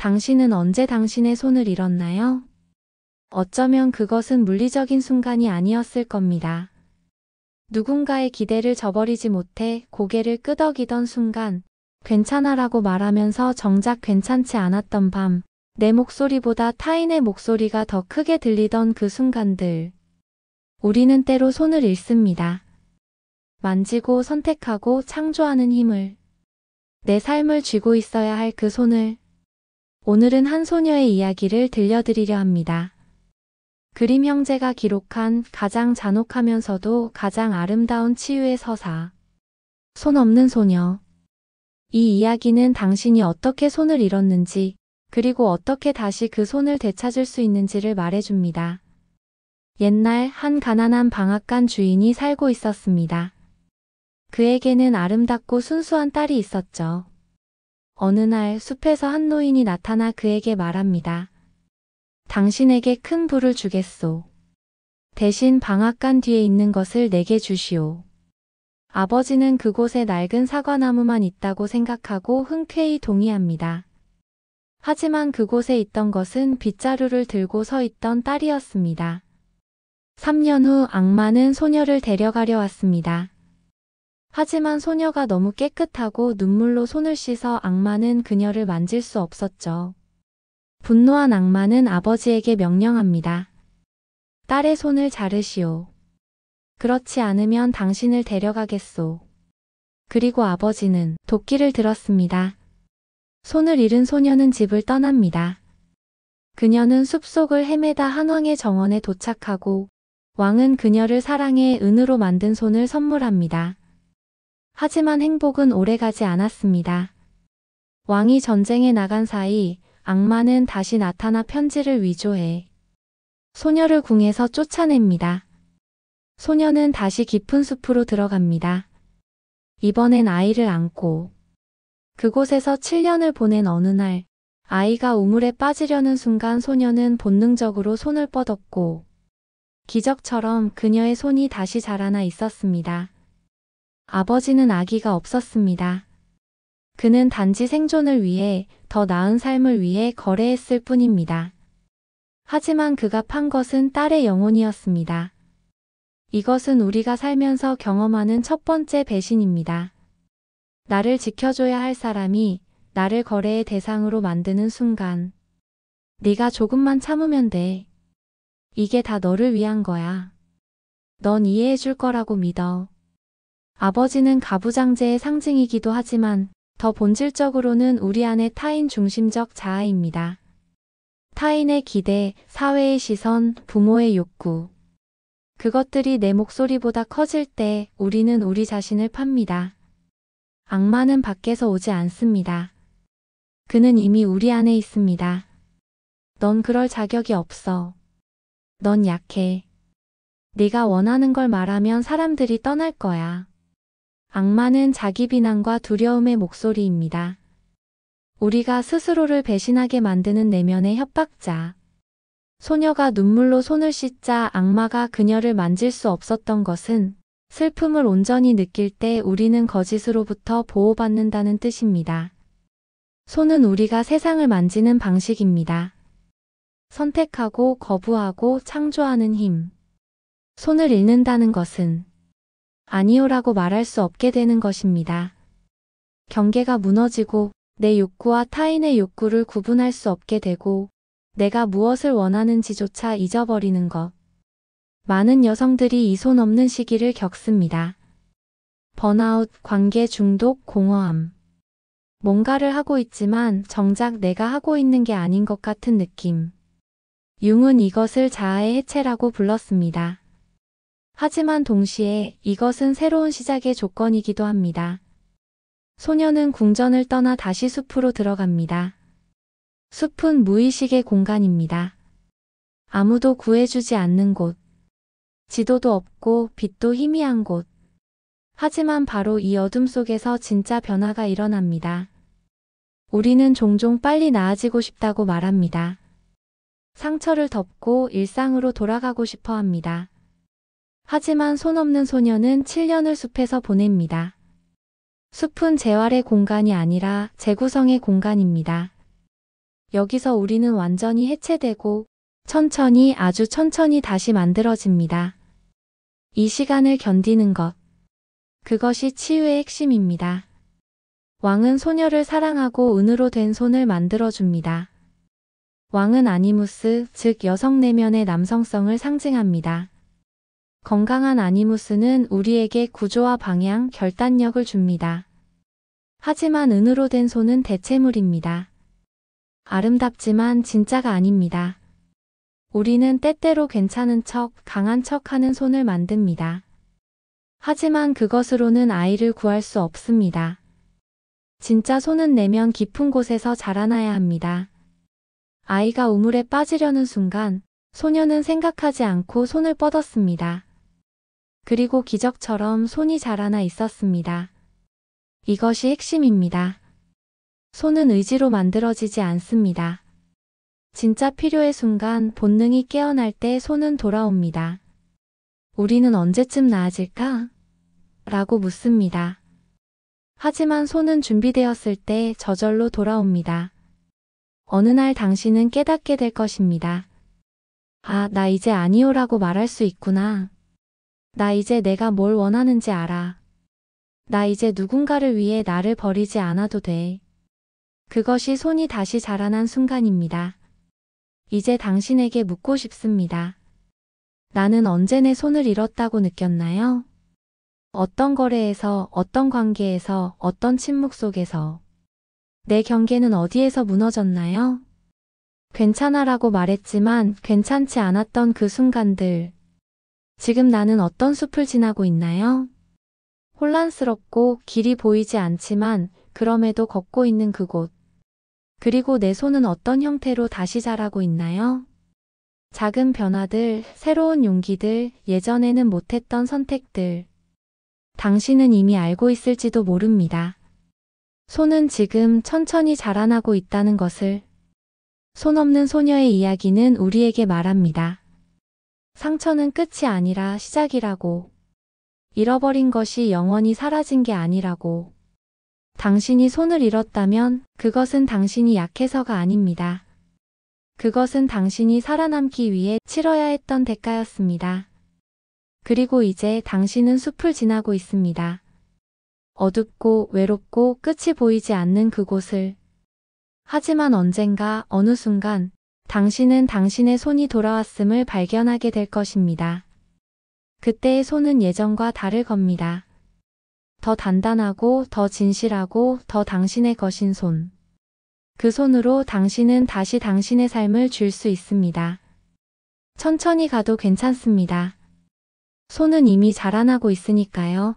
당신은 언제 당신의 손을 잃었나요? 어쩌면 그것은 물리적인 순간이 아니었을 겁니다. 누군가의 기대를 저버리지 못해 고개를 끄덕이던 순간, 괜찮아라고 말하면서 정작 괜찮지 않았던 밤, 내 목소리보다 타인의 목소리가 더 크게 들리던 그 순간들. 우리는 때로 손을 잃습니다. 만지고 선택하고 창조하는 힘을. 내 삶을 쥐고 있어야 할 그 손을. 오늘은 한 소녀의 이야기를 들려드리려 합니다. 그림 형제가 기록한 가장 잔혹하면서도 가장 아름다운 치유의 서사. 손 없는 소녀. 이 이야기는 당신이 어떻게 손을 잃었는지, 그리고 어떻게 다시 그 손을 되찾을 수 있는지를 말해줍니다. 옛날 한 가난한 방앗간 주인이 살고 있었습니다. 그에게는 아름답고 순수한 딸이 있었죠. 어느 날 숲에서 한 노인이 나타나 그에게 말합니다. 당신에게 큰 부를 주겠소. 대신 방앗간 뒤에 있는 것을 내게 주시오. 아버지는 그곳에 낡은 사과나무만 있다고 생각하고 흔쾌히 동의합니다. 하지만 그곳에 있던 것은 빗자루를 들고 서 있던 딸이었습니다. 3년 후 악마는 소녀를 데려가려 왔습니다. 하지만 소녀가 너무 깨끗하고 눈물로 손을 씻어 악마는 그녀를 만질 수 없었죠. 분노한 악마는 아버지에게 명령합니다. 딸의 손을 자르시오. 그렇지 않으면 당신을 데려가겠소. 그리고 아버지는 도끼를 들었습니다. 손을 잃은 소녀는 집을 떠납니다. 그녀는 숲속을 헤매다 한 왕의 정원에 도착하고 왕은 그녀를 사랑해 은으로 만든 손을 선물합니다. 하지만 행복은 오래가지 않았습니다. 왕이 전쟁에 나간 사이 악마는 다시 나타나 편지를 위조해 소녀를 궁에서 쫓아냅니다. 소녀는 다시 깊은 숲으로 들어갑니다. 이번엔 아이를 안고. 그곳에서 7년을 보낸 어느 날, 아이가 우물에 빠지려는 순간 소녀는 본능적으로 손을 뻗었고, 기적처럼 그녀의 손이 다시 자라나 있었습니다. 아버지는 아기가 없었습니다. 그는 단지 생존을 위해, 더 나은 삶을 위해 거래했을 뿐입니다. 하지만 그가 판 것은 딸의 영혼이었습니다. 이것은 우리가 살면서 경험하는 첫 번째 배신입니다. 나를 지켜줘야 할 사람이 나를 거래의 대상으로 만드는 순간, 네가 조금만 참으면 돼. 이게 다 너를 위한 거야. 넌 이해해 줄 거라고 믿어. 아버지는 가부장제의 상징이기도 하지만 더 본질적으로는 우리 안의 타인 중심적 자아입니다. 타인의 기대, 사회의 시선, 부모의 욕구. 그것들이 내 목소리보다 커질 때 우리는 우리 자신을 팝니다. 악마는 밖에서 오지 않습니다. 그는 이미 우리 안에 있습니다. 넌 그럴 자격이 없어. 넌 약해. 네가 원하는 걸 말하면 사람들이 떠날 거야. 악마는 자기 비난과 두려움의 목소리입니다. 우리가 스스로를 배신하게 만드는 내면의 협박자. 소녀가 눈물로 손을 씻자 악마가 그녀를 만질 수 없었던 것은 슬픔을 온전히 느낄 때 우리는 거짓으로부터 보호받는다는 뜻입니다. 손은 우리가 세상을 만지는 방식입니다. 선택하고 거부하고 창조하는 힘. 손을 잃는다는 것은 아니오라고 말할 수 없게 되는 것입니다. 경계가 무너지고 내 욕구와 타인의 욕구를 구분할 수 없게 되고 내가 무엇을 원하는지조차 잊어버리는 것. 많은 여성들이 이 손 없는 시기를 겪습니다. 번아웃, 관계 중독, 공허함. 뭔가를 하고 있지만 정작 내가 하고 있는 게 아닌 것 같은 느낌. 융은 이것을 자아의 해체라고 불렀습니다. 하지만 동시에 이것은 새로운 시작의 조건이기도 합니다. 소녀는 궁전을 떠나 다시 숲으로 들어갑니다. 숲은 무의식의 공간입니다. 아무도 구해주지 않는 곳. 지도도 없고 빛도 희미한 곳. 하지만 바로 이 어둠 속에서 진짜 변화가 일어납니다. 우리는 종종 빨리 나아지고 싶다고 말합니다. 상처를 덮고 일상으로 돌아가고 싶어 합니다. 하지만 손 없는 소녀는 7년을 숲에서 보냅니다. 숲은 재활의 공간이 아니라 재구성의 공간입니다. 여기서 우리는 완전히 해체되고 천천히 아주 천천히 다시 만들어집니다. 이 시간을 견디는 것. 그것이 치유의 핵심입니다. 왕은 소녀를 사랑하고 은으로 된 손을 만들어줍니다. 왕은 아니무스, 즉 여성 내면의 남성성을 상징합니다. 건강한 아니무스는 우리에게 구조와 방향, 결단력을 줍니다. 하지만 은으로 된 손은 대체물입니다. 아름답지만 진짜가 아닙니다. 우리는 때때로 괜찮은 척, 강한 척 하는 손을 만듭니다. 하지만 그것으로는 아이를 구할 수 없습니다. 진짜 손은 내면 깊은 곳에서 자라나야 합니다. 아이가 우물에 빠지려는 순간 소녀는 생각하지 않고 손을 뻗었습니다. 그리고 기적처럼 손이 자라나 있었습니다. 이것이 핵심입니다. 손은 의지로 만들어지지 않습니다. 진짜 필요의 순간 본능이 깨어날 때 손은 돌아옵니다. 우리는 언제쯤 나아질까? 라고 묻습니다. 하지만 손은 준비되었을 때 저절로 돌아옵니다. 어느 날 당신은 깨닫게 될 것입니다. 아, 나 이제 아니요라고 말할 수 있구나. 나 이제 내가 뭘 원하는지 알아. 나 이제 누군가를 위해 나를 버리지 않아도 돼. 그것이 손이 다시 자라난 순간입니다. 이제 당신에게 묻고 싶습니다. 나는 언제 내 손을 잃었다고 느꼈나요? 어떤 거래에서, 어떤 관계에서, 어떤 침묵 속에서. 내 경계는 어디에서 무너졌나요? 괜찮아라고 말했지만 괜찮지 않았던 그 순간들. 지금 나는 어떤 숲을 지나고 있나요? 혼란스럽고 길이 보이지 않지만 그럼에도 걷고 있는 그곳. 그리고 내 손은 어떤 형태로 다시 자라고 있나요? 작은 변화들, 새로운 용기들, 예전에는 못했던 선택들. 당신은 이미 알고 있을지도 모릅니다. 손은 지금 천천히 자라나고 있다는 것을. 손 없는 소녀의 이야기는 우리에게 말합니다. 상처는 끝이 아니라 시작이라고. 잃어버린 것이 영원히 사라진 게 아니라고. 당신이 손을 잃었다면 그것은 당신이 약해서가 아닙니다. 그것은 당신이 살아남기 위해 치러야 했던 대가였습니다. 그리고 이제 당신은 숲을 지나고 있습니다. 어둡고 외롭고 끝이 보이지 않는 그곳을. 하지만 언젠가 어느 순간 당신은 당신의 손이 돌아왔음을 발견하게 될 것입니다. 그때의 손은 예전과 다를 겁니다. 더 단단하고 더 진실하고 더 당신의 것인 손. 그 손으로 당신은 다시 당신의 삶을 줄 수 있습니다. 천천히 가도 괜찮습니다. 손은 이미 자라나고 있으니까요.